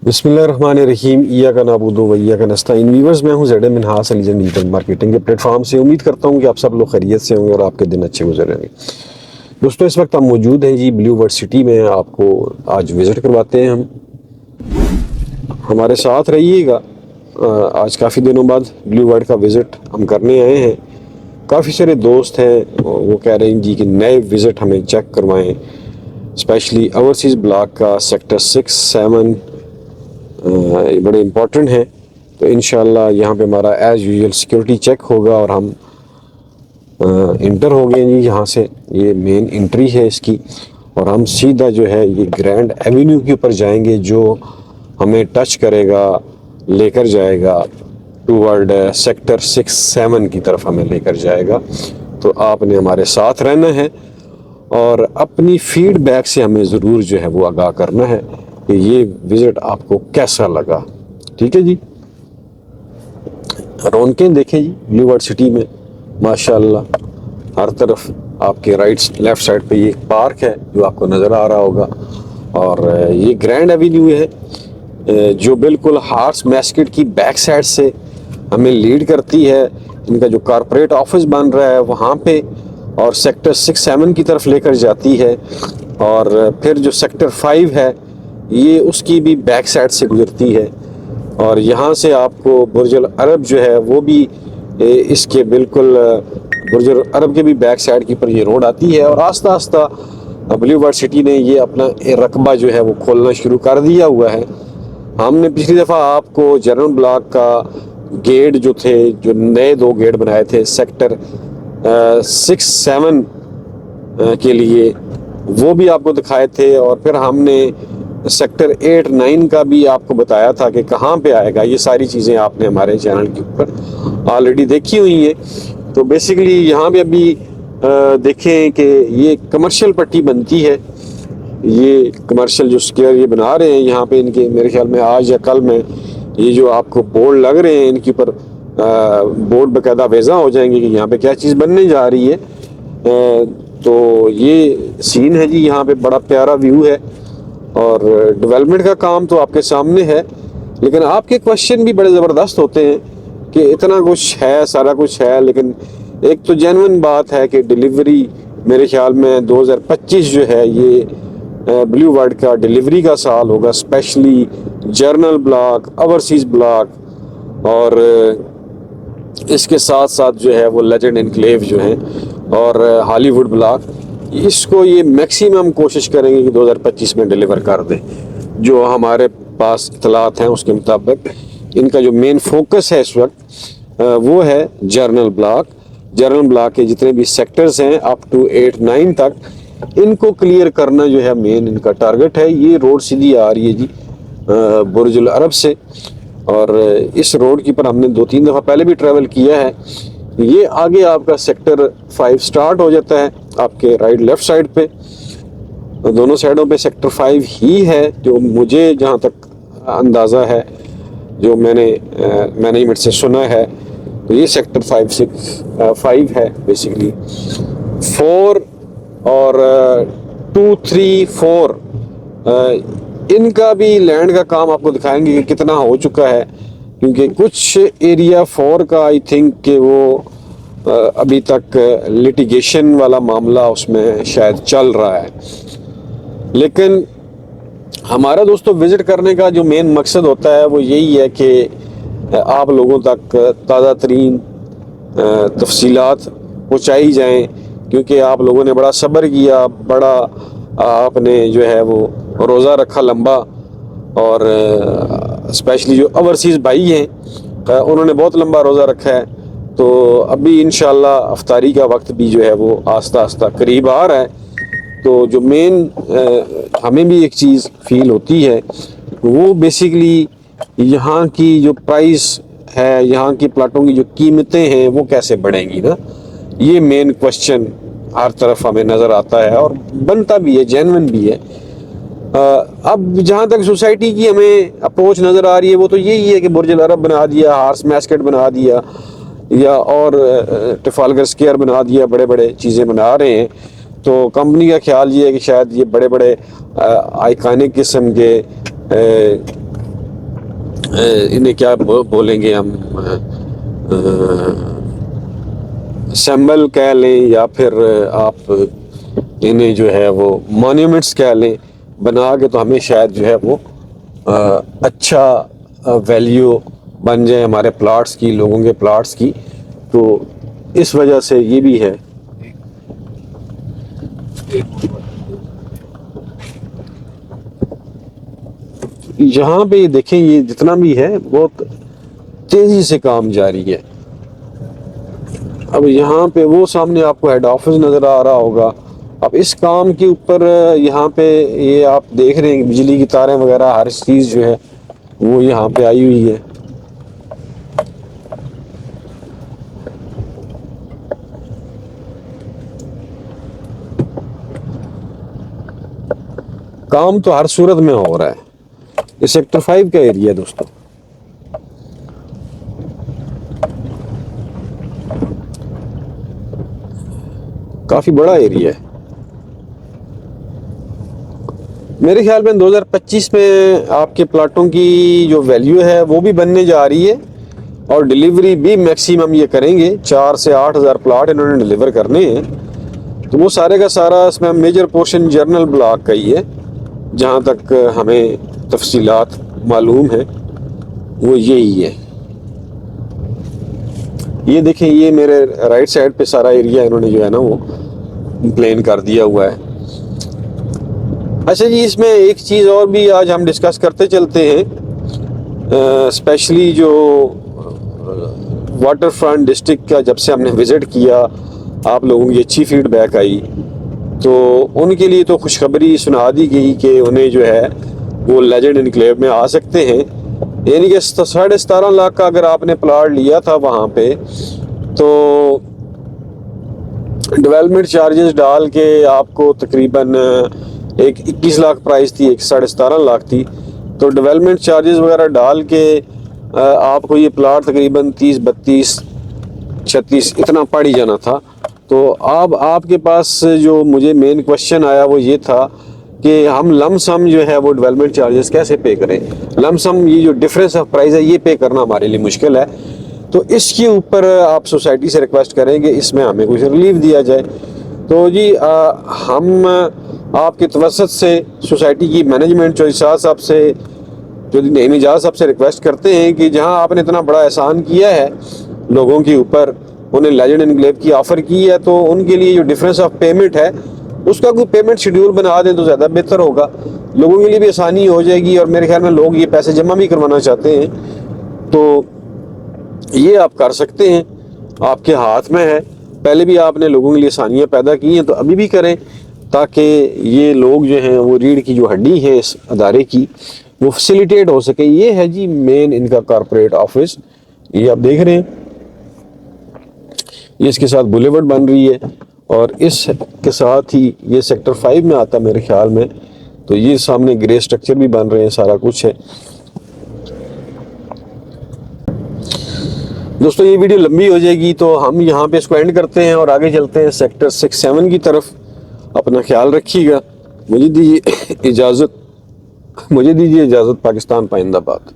बिस्मिल्लाहिर्रहमानिर्रहीम इय्याका नअबुदु व इय्याका नस्तईन। व्यूअर्स, मैं हूं ज़ैड मिनहास अलीजन डिजिटल मार्केटिंग के प्लेटफॉर्म से। उम्मीद करता हूं कि आप सब लोग खैरियत से होंगे और आपके दिन अच्छे गुजरेंगे। दोस्तों, इस वक्त हम मौजूद हैं जी ब्लू वर्ड सिटी में। आपको आज विज़िट करवाते हैं हम, हमारे साथ रहिएगा। आज काफ़ी दिनों बाद ब्लू वर्ड का विज़िट हम करने आए हैं। काफ़ी सारे दोस्त हैं वो कह रहे हैं जी कि नए विज़िट हमें चेक करवाएं, स्पेशली ओवरसीज़ ब्लॉक का सेक्टर 6-7 बड़े इम्पोर्टेंट हैं। तो इंशाल्लाह यहाँ पे हमारा एज़ यूजुअल सिक्योरिटी चेक होगा और हम इंटर हो गए जी। यहाँ से ये मेन एंट्री है इसकी, और हम सीधा जो है ये ग्रैंड एवेन्यू के ऊपर जाएंगे, जो हमें टच करेगा, लेकर जाएगा टूवर्ड सेक्टर 6-7 की तरफ हमें लेकर जाएगा। तो आपने हमारे साथ रहना है और अपनी फीडबैक से हमें ज़रूर जो है वो आगाह करना है कि ये विज़िट आपको कैसा लगा। ठीक है जी। रौनकें देखें जी ब्लू वर्ड सिटी में, माशाल्लाह हर तरफ आपके राइट लेफ़्ट साइड पे ये पार्क है जो आपको नज़र आ रहा होगा, और ये ग्रैंड एवेन्यू है जो बिल्कुल हार्स मैस्केट की बैक साइड से हमें लीड करती है। इनका जो कॉर्पोरेट ऑफिस बन रहा है वहाँ पे, और सेक्टर 6-7 की तरफ लेकर जाती है। और फिर जो सेक्टर 5 है ये उसकी भी बैक साइड से गुजरती है, और यहाँ से आपको बुर्ज अल अरब जो है वो भी इसके बिल्कुल बुर्ज अल अरब के भी बैक साइड की पर ये रोड आती है। और आस्ता आस्ता ब्लू वर्ड सिटी ने ये अपना रकबा जो है वो खोलना शुरू कर दिया हुआ है। हमने पिछली दफ़ा आपको जनरल ब्लॉक का गेट जो थे, जो नए 2 गेट बनाए थे सेक्टर 6-7 के लिए, वो भी आपको दिखाए थे। और फिर हमने सेक्टर 8-9 का भी आपको बताया था कि कहाँ पे आएगा। ये सारी चीज़ें आपने हमारे चैनल के ऊपर ऑलरेडी देखी हुई हैं। तो बेसिकली यहाँ पे अभी देखें कि ये कमर्शियल पट्टी बनती है। ये कमर्शियल जो स्क्वायर ये बना रहे हैं यहाँ पे, इनके मेरे ख्याल में आज या कल में ये जो आपको बोर्ड लग रहे हैं इनके ऊपर बोर्ड बाकायदा वेज़ा हो जाएंगे कि यहाँ पे क्या चीज़ बनने जा रही है। तो ये सीन है जी, यहाँ पे बड़ा प्यारा व्यू है और डेवलपमेंट का काम तो आपके सामने है। लेकिन आपके क्वेश्चन भी बड़े ज़बरदस्त होते हैं कि इतना कुछ है, सारा कुछ है, लेकिन एक तो जेन्युइन बात है कि डिलीवरी मेरे ख्याल में 2025 जो है ये ब्लू वर्ड का डिलीवरी का साल होगा, specially journal block, overseas block, और इसके साथ साथ जो है वो लेजेंड एनक्लेव जो है, और हॉलीवुड ब्लॉक। इसको ये मैक्सिमम कोशिश करेंगे कि 2025 में डिलीवर कर दें। जो हमारे पास इतलात हैं उसके मुताबिक इनका जो मेन फोकस है इस वक्त वो है जर्नल ब्लॉक। जर्नल ब्लॉक के जितने भी सेक्टर्स हैं अप टू 8-9 तक, इनको क्लियर करना जो है मेन इनका टारगेट है। ये रोड सीधी आ रही है जी बुर्ज अल अरब से, और इस रोड की पर हमने 2-3 दफ़ा पहले भी ट्रैवल किया है। ये आगे आपका सेक्टर 5 स्टार्ट हो जाता है आपके राइट लेफ़्ट साइड पे। दोनों साइडों पे सेक्टर 5 ही है जो मुझे जहाँ तक अंदाज़ा है, जो मैंने मैनेजमेंट से सुना है। तो ये सेक्टर 5 है बेसिकली 4 और 2-3-4। इनका भी लैंड का काम आपको दिखाएंगे कि कितना हो चुका है, क्योंकि कुछ एरिया 4 का आई थिंक कि वो अभी तक लिटिगेशन वाला मामला उसमें शायद चल रहा है। लेकिन हमारा दोस्तों विज़िट करने का जो मेन मकसद होता है वो यही है कि आप लोगों तक ताज़ा तरीन तफसीलात पहुँचाई जाएँ, क्योंकि आप लोगों ने बड़ा सब्र किया, बड़ा आपने जो है वो रोज़ा रखा लंबा, और स्पेशली जो ओवरसीज़ भाई हैं उन्होंने बहुत लंबा रोज़ा रखा है। तो अभी इंशाल्लाह अफ्तारी का वक्त भी जो है वो आस्ता आस्ता करीब आ रहा है। तो जो मेन हमें भी एक चीज़ फील होती है वो बेसिकली यहाँ की जो प्राइस है, यहाँ की प्लाटों की जो कीमतें हैं वो कैसे बढ़ेंगी ना। ये मेन क्वेश्चन हर तरफ हमें नज़र आता है और बनता भी है, जेन्युइन भी है। अब जहाँ तक सोसाइटी की हमें अप्रोच नज़र आ रही है वो तो यही है कि बुर्ज अल अरब बना दिया, हार्स मैस्केट बना दिया, या और ट्रफालगर स्क्वायर बना दिया, बड़े बड़े चीज़ें बना रहे हैं। तो कंपनी का ख्याल ये है कि शायद ये बड़े बड़े आइकॉनिक किस्म के इन्हें क्या बोलेंगे हम, सिंबल कह लें या फिर आप इन्हें जो है वो मॉन्यूमेंट्स कह लें, बना के तो हमें शायद जो है वो अच्छा वैल्यू बन जाए हमारे प्लाट्स की, लोगों के प्लाट्स की। तो इस वजह से ये भी है। यहाँ पे देखें, ये जितना भी है बहुत तेजी से काम जारी है। अब यहाँ पे वो सामने आपको हेड ऑफिस नज़र आ रहा होगा। अब इस काम के ऊपर यहाँ पे ये आप देख रहे हैं बिजली की तारें वगैरह हर चीज़ जो है वो यहाँ पे आई हुई है। काम तो हर सूरत में हो रहा है। ये सेक्टर 5 का एरिया है दोस्तों। काफी बड़ा एरिया है। मेरे ख्याल में 2025 में आपके प्लाटों की जो वैल्यू है वो भी बनने जा रही है और डिलीवरी भी मैक्सिमम ये करेंगे। 4 से 8 हज़ार प्लाट इन्होंने डिलीवर करने हैं। तो वो सारे का सारा इसमें मेजर पोर्शन जर्नल ब्लॉक का ही है। जहाँ तक हमें तफसीलात मालूम है वो यही है। ये देखें, ये मेरे राइट साइड पे सारा एरिया इन्होंने जो है ना वो प्लेन कर दिया हुआ है। अच्छा जी, इसमें एक चीज़ और भी आज हम डिस्कस करते चलते हैं। स्पेशली जो वाटर फ्रंट डिस्ट्रिक्ट का जब से हमने विज़िट किया, आप लोगों की अच्छी फीडबैक आई, तो उनके लिए तो खुशखबरी सुना दी गई कि उन्हें जो है वो लेजेंड इनक्लेव में आ सकते हैं। यानी कि 17.5 लाख का अगर आपने प्लाट लिया था वहाँ पे, तो डेवलपमेंट चार्जेस डाल के आपको तकरीबन एक 21 लाख प्राइस थी, एक 17.5 लाख थी। तो डेवलपमेंट चार्जेस वगैरह डाल के आपको ये प्लाट तकरीबन 30, 32, 36 इतना पड़ ही जाना था। तो अब आपके पास जो मुझे मेन क्वेश्चन आया वो ये था कि हम लमसम जो है वो डेवलपमेंट चार्जेस कैसे पे करें। लमसम ये जो डिफरेंस ऑफ प्राइस है ये पे करना हमारे लिए मुश्किल है। तो इसके ऊपर आप सोसाइटी से रिक्वेस्ट करेंगे इसमें हमें कुछ रिलीफ दिया जाए। तो जी हम आपके तवसत से सोसाइटी की मैनेजमेंट चौधरी साहब से, जो एजाज साहब से रिक्वेस्ट करते हैं कि जहां आपने इतना बड़ा एहसान किया है लोगों के ऊपर, उन्हें लेजेंड इनक्लेव की ऑफ़र की है, तो उनके लिए जो डिफरेंस ऑफ पेमेंट है उसका कोई पेमेंट शेड्यूल बना दें तो ज़्यादा बेहतर होगा। लोगों के लिए भी आसानी हो जाएगी और मेरे ख्याल में लोग ये पैसे जमा भी करवाना चाहते हैं। तो ये आप कर सकते हैं, आपके हाथ में है। पहले भी आपने लोगों के लिए आसानियाँ पैदा की हैं तो अभी भी करें, ताकि ये लोग जो हैं वो रीढ़ की जो हड्डी है इस अदारे की वो फैसिलिटेट हो सके। ये है जी मेन इनका कॉर्पोरेट ऑफिस। ये आप देख रहे हैं, ये इसके साथ बुलेवर्ड बन रही है और इसके साथ ही ये सेक्टर 5 में आता मेरे ख्याल में। तो ये सामने ग्रे स्ट्रक्चर भी बन रहे हैं, सारा कुछ है। दोस्तों ये वीडियो लंबी हो जाएगी तो हम यहाँ पे इसको एंड करते हैं और आगे चलते हैं सेक्टर 6-7 की तरफ। अपना ख्याल रखिएगा। मुझे दीजिए इजाज़त। पाकिस्तान पाइंदाबाद।